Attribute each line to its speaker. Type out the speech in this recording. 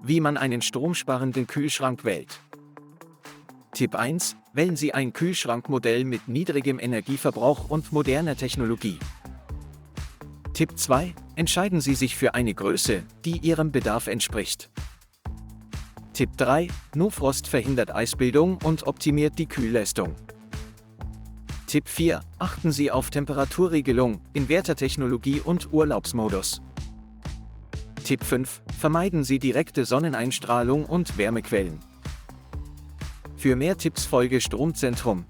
Speaker 1: Wie man einen stromsparenden Kühlschrank wählt. Tipp 1: Wählen Sie ein Kühlschrankmodell mit niedrigem Energieverbrauch und moderner Technologie. Tipp 2: Entscheiden Sie sich für eine Größe, die Ihrem Bedarf entspricht. Tipp 3: No-Frost verhindert Eisbildung und optimiert die Kühlleistung. Tipp 4: Achten Sie auf Temperaturregelung, Invertertechnologie und Urlaubsmodus. Tipp 5: Vermeiden Sie direkte Sonneneinstrahlung und Wärmequellen. Für mehr Tipps folge Stromzentrum.